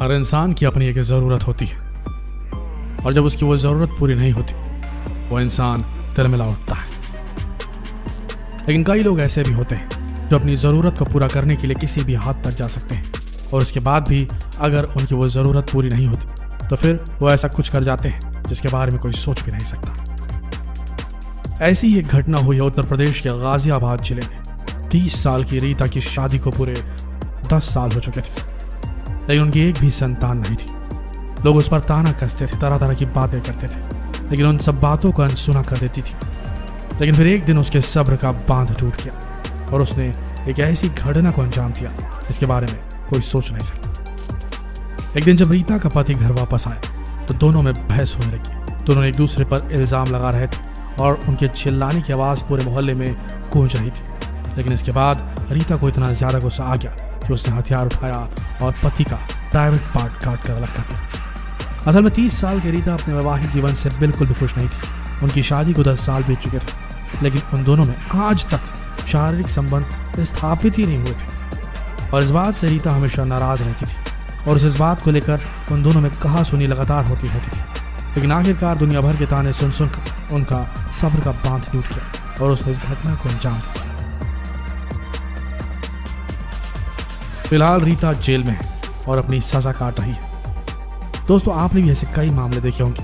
हर इंसान की अपनी एक ज़रूरत होती है और जब उसकी वो ज़रूरत पूरी नहीं होती वो इंसान तिलमिला उठता है। लेकिन कई लोग ऐसे भी होते हैं जो अपनी ज़रूरत को पूरा करने के लिए किसी भी हद तक जा सकते हैं और उसके बाद भी अगर उनकी वो ज़रूरत पूरी नहीं होती तो फिर वो ऐसा कुछ कर जाते हैं जिसके बारे में कोई सोच भी नहीं सकता। ऐसी ही एक घटना हुई है उत्तर प्रदेश के गाजियाबाद जिले में। 30 साल की रीता की शादी को पूरे 10 साल हो चुके थे, लेकिन उनकी एक भी संतान नहीं थी। लोग उस पर ताना कसते थे, तरह तरह की बातें करते थे, लेकिन उन सब बातों को अनसुना कर देती थी। लेकिन फिर एक दिन उसके सब्र का बांध टूट गया और उसने एक ऐसी घटना को अंजाम दिया जिसके बारे में कोई सोच नहीं सकता। एक दिन जब रीता का पति घर वापस आया तो दोनों में बहस होने लगी। दोनों एक दूसरे पर इल्जाम लगा रहे थे और उनके चिल्लाने की आवाज़ पूरे मोहल्ले में गूंज रही थी। लेकिन इसके बाद रीता को इतना ज़्यादा गुस्सा आ गया कि उसने हथियार उठाया और पति का प्राइवेट पार्ट काट कर अलग कर दिया। असल में 30 साल की रीता अपने वैवाहिक जीवन से बिल्कुल भी खुश नहीं थी। उनकी शादी को 10 साल बीत चुके थे, लेकिन उन दोनों में आज तक शारीरिक संबंध स्थापित ही नहीं हुए थे और इस बात से रीता हमेशा नाराज रहती थी और इस बात को लेकर उन दोनों में कहा सुनी लगातार होती रहती थी। लेकिन आखिरकार दुनिया भर के ताने सुन सुनकर उनका सब्र का बांध टूट गया और उसने इस घटना को अंजाम दिया। फिलहाल रीता जेल में है और अपनी सजा काट रही है। दोस्तों, आपने भी ऐसे कई मामले देखे होंगे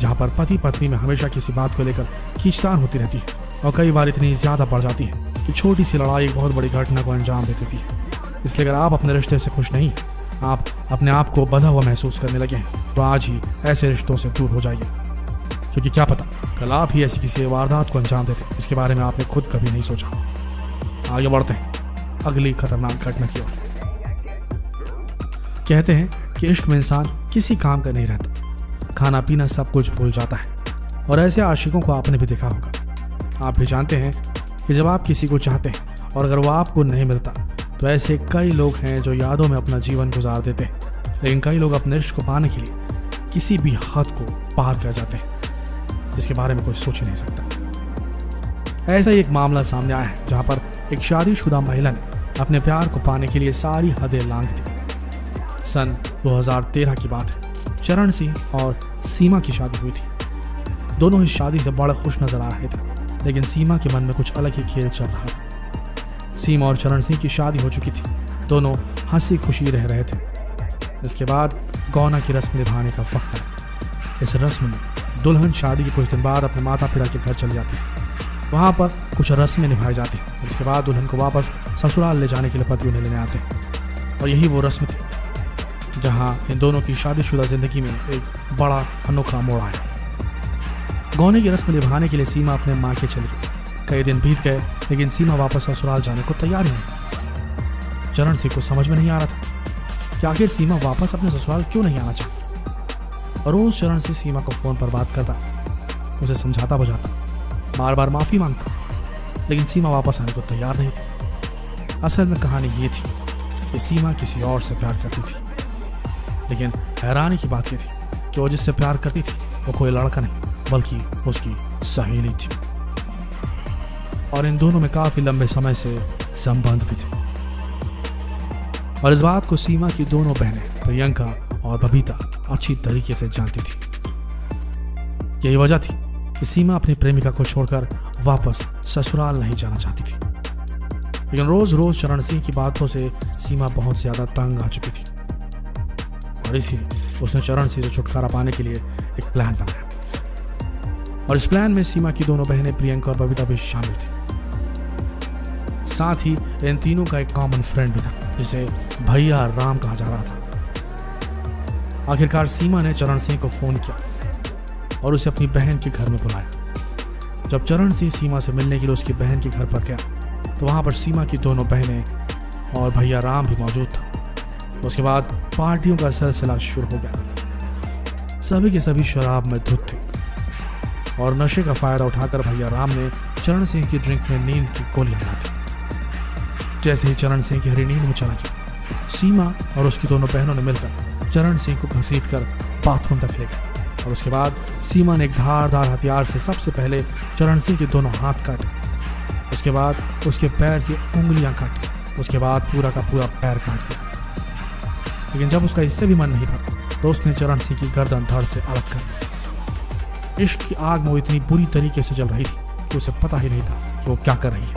जहां पर पति पत्नी में हमेशा किसी बात को लेकर खींचतान होती रहती है और कई बार इतनी ज्यादा बढ़ जाती है कि छोटी सी लड़ाई एक बहुत बड़ी घटना को अंजाम दे देती है। इसलिए अगर आप अपने रिश्ते से खुश नहीं, आप अपने आप को बंधा हुआ महसूस करने लगे हैं, तो आज ही ऐसे रिश्तों से दूर हो जाइए, क्योंकि क्या पता कल आप ही ऐसी किसी वारदात को अंजाम देते जिसके बारे में आपने खुद कभी नहीं सोचा। आगे बढ़ते हैं अगली खतरनाक घटना की ओर। कहते हैं कि इश्क में इंसान किसी काम का नहीं रहता, खाना पीना सब कुछ भूल जाता है और ऐसे आशिकों को आपने भी देखा होगा। आप भी जानते हैं कि जब आप किसी को चाहते हैं और अगर वो आपको नहीं मिलता तो ऐसे कई लोग हैं जो यादों में अपना जीवन गुजार देते हैं। लेकिन कई लोग अपने इश्क को पाने के लिए किसी भी हद को पार कर जाते हैं जिसके बारे में कोई सोच ही नहीं सकता। ऐसा ही एक मामला सामने आया है जहां पर एक शादीशुदा महिला ने अपने प्यार को पाने के लिए सारी हदें लांघ दी। सन 2013 की बात है। चरण सिंह और सीमा की शादी हुई थी। दोनों इस शादी से बड़े खुश नजर आ रहे थे, लेकिन सीमा के मन में कुछ अलग ही खेल चल रहा था। सीमा और चरण सिंह की शादी हो चुकी थी, दोनों हंसी खुशी रह रहे थे। इसके बाद गौना की रस्म निभाने का वक्त आया। इस रस्म में दुल्हन शादी के कुछ दिन बाद अपने माता पिता के घर चली जाती है। वहाँ पर कुछ रस्में निभाई जाती हैं। इसके बाद दुल्हन को वापस ससुराल ले जाने के लिए पति उन्हें लेने आते हैं और यही वो रस्म थी जहां इन दोनों की शादीशुदा जिंदगी में एक बड़ा अनोखा मोड़ आया। गौने की रस्म निभाने के लिए सीमा अपने माँ के चली गई। कई दिन बीत गए, लेकिन सीमा वापस ससुराल जाने को तैयार ही नहीं। चरण सिंह को समझ में नहीं आ रहा था कि आखिर सीमा वापस अपने ससुराल क्यों नहीं आना चाहती। और रोज चरण सिंह सीमा को फोन पर बात करता, उसे समझाता बुझाता, बार बार माफी मांगता, लेकिन सीमा वापस आने को तैयार नहीं थी। असल में कहानी ये थी कि सीमा किसी और से प्यार करती थी, लेकिन हैरानी की बात यह थी कि वो जिससे प्यार करती थी वो कोई लड़का नहीं बल्कि उसकी सहेली थी और इन दोनों में काफी लंबे समय से संबंध भी थे। और इस बात को सीमा की दोनों बहनें प्रियंका और बबीता अच्छी तरीके से जानती थी। यही वजह थी कि सीमा अपनी प्रेमिका को छोड़कर वापस ससुराल नहीं जाना चाहती थी। लेकिन रोज रोज चरण सिंह की बातों से सीमा बहुत ज्यादा तंग आ चुकी थी और इसीलिए उसने चरण सिंह से छुटकारा पाने के लिए एक प्लान बनाया। और इस प्लान में सीमा की दोनों बहनें प्रियंका और बबीता भी शामिल थी। साथ ही इन तीनों का एक कॉमन फ्रेंड भी था जिसे भैया राम कहा जा रहा था। आखिरकार सीमा ने चरण सिंह को फोन किया और उसे अपनी बहन के घर में बुलाया। जब चरण सिंह सीमा से मिलने के लिए उसकी बहन के घर पर गया तो वहां पर सीमा की दोनों बहनें और भैया राम भी मौजूद था। उसके बाद पार्टियों का सिलसिला शुरू हो गया। सभी के सभी शराब में धुत थे और नशे का फायदा उठाकर भैया राम ने चरण सिंह की ड्रिंक में नींद की गोलियां मिला दी। जैसे ही चरण सिंह की हरी नींद में चला गया, सीमा और उसकी दोनों बहनों ने मिलकर चरण सिंह को घसीटकर बाथरूम तक ले गए और उसके बाद सीमा ने एक धारदार हथियार से सबसे पहले चरण सिंह के दोनों हाथ काटे, उसके बाद उसके पैर की उंगलियां काटी, उसके बाद पूरा का पूरा पैर काट दिया। लेकिन जब उसका इससे भी मन नहीं भरा तो उसने चरण सिंह की गर्दन धड़ से अलग कर दी। इश्क की आग में वो इतनी बुरी तरीके से जल रही थी कि उसे पता ही नहीं था कि वो क्या कर रही है।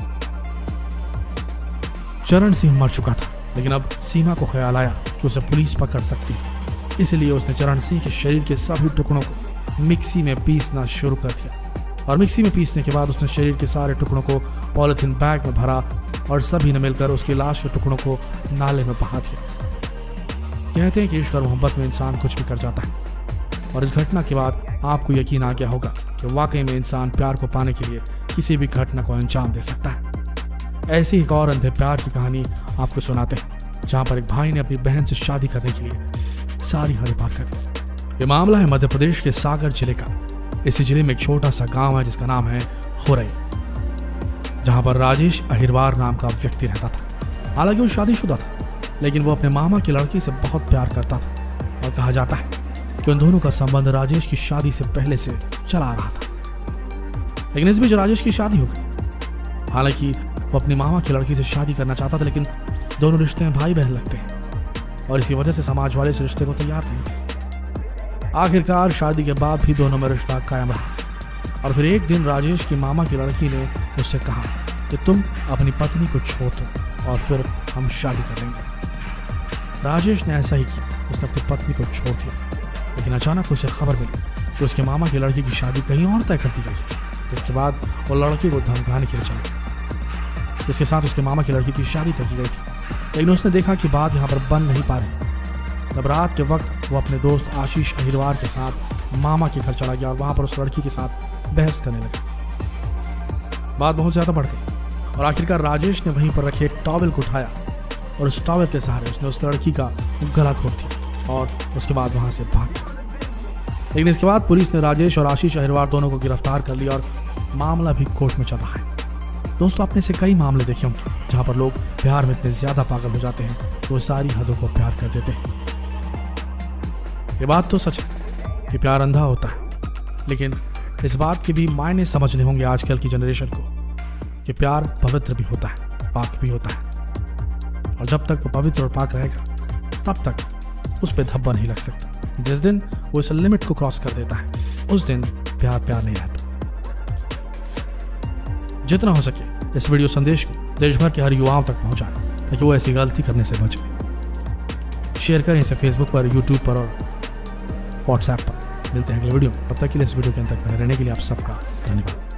चरण सिंह मर चुका था, लेकिन अब सीमा को ख्याल आया कि उसे पुलिस पकड़ सकती है। इसलिए उसने चरण सिंह के शरीर के सभी टुकड़ों को मिक्सी में पीसना शुरू कर दिया और मिक्सी में पीसने के बाद उसने शरीर के सारे टुकड़ों को पॉलिथीन बैग में भरा और सभी ने मिलकर उसकी लाश के टुकड़ों को नाले में बहा दिया। कहते हैं कि इश्क और मोहब्बत में इंसान कुछ भी कर जाता है और इस घटना के बाद आपको यकीन आ गया होगा कि वाकई में इंसान प्यार को पाने के लिए किसी भी घटना को अंजाम दे सकता है। ऐसी एक और अंधे प्यार की कहानी आपको सुनाते हैं, जहां पर एक भाई ने अपनी बहन से शादी करने के लिए सारी हदें पार कर दी। ये मामला है मध्य प्रदेश के सागर जिले का। इसी जिले में एक छोटा सा गांव है जिसका नाम है खुरई, जहां पर राजेश अहिरवार नाम का व्यक्ति रहता था। हालांकि वो शादीशुदा था, लेकिन वो अपने मामा की लड़की से बहुत प्यार करता था और कहा जाता है कि उन दोनों का संबंध राजेश की शादी से पहले से चला आ रहा था। लेकिन इस बीच राजेश की शादी हो गई। हालांकि वो अपनी मामा की लड़की से शादी करना चाहता था, लेकिन दोनों रिश्ते में भाई बहन लगते हैं और इसी वजह से समाज वाले इस रिश्ते को तैयार नहीं थे। आखिरकार शादी के बाद भी दोनों में रिश्ता कायम रहा और फिर एक दिन राजेश की मामा की लड़की ने उससे कहा कि तुम अपनी पत्नी को छोड़ दो और फिर हम शादी करेंगे। राजेश ने ऐसा ही किया, उसने अपनी पत्नी को छोड़ दिया। लेकिन अचानक उसे खबर मिली कि उसके मामा की लड़की की शादी कहीं और तय कर दी गई, जिसके बाद वो लड़की को धमकाने के लिए चला गया, जिसके साथ उसके मामा की लड़की की शादी तय की गई थी। लेकिन उसने देखा कि बात यहाँ पर बन नहीं पा रही। तब रात के वक्त वो अपने दोस्त आशीष अहिरवार के साथ मामा के घर चला गया और वहां पर उस लड़की के साथ बहस करने लगा। बात बहुत ज्यादा बढ़ गई और आखिरकार राजेश ने वहीं पर रखे एक टॉवेल को उठाया और उस टॉवेल के सहारे उसने उस लड़की का गला घोट दिया और उसके बाद वहां से भाग गया। लेकिन इसके बाद पुलिस ने राजेश और आशीष अहिरवार दोनों को गिरफ्तार कर लिया और मामला भी कोर्ट में चल रहा है। दोस्तों, आपने से कई मामले देखे होंगे जहां पर लोग प्यार में इतने ज्यादा पागल हो जाते हैं तो वो सारी हदों को प्यार कर देते हैं। ये बात तो सच है कि प्यार अंधा होता है, लेकिन इस बात के भी मायने समझने होंगे आजकल की जनरेशन को कि प्यार पवित्र भी होता है, पाक भी होता है और जब तक वो पवित्र और पाक रहेगा तब तक उस पर धब्बा नहीं लग सकता। जिस दिन वो इस लिमिट को क्रॉस कर देता है उस दिन प्यार प्यार नहीं रहता। जितना हो सके इस वीडियो संदेश को देश भर के हर युवाओं तक पहुंचाएं ताकि वो ऐसी गलती करने से बचे। शेयर करें इसे फेसबुक पर, यूट्यूब पर और व्हाट्सएप पर। मिलते हैं अगले वीडियो। तब तक के लिए इस वीडियो के अंत तक बने रहने के लिए आप सबका धन्यवाद।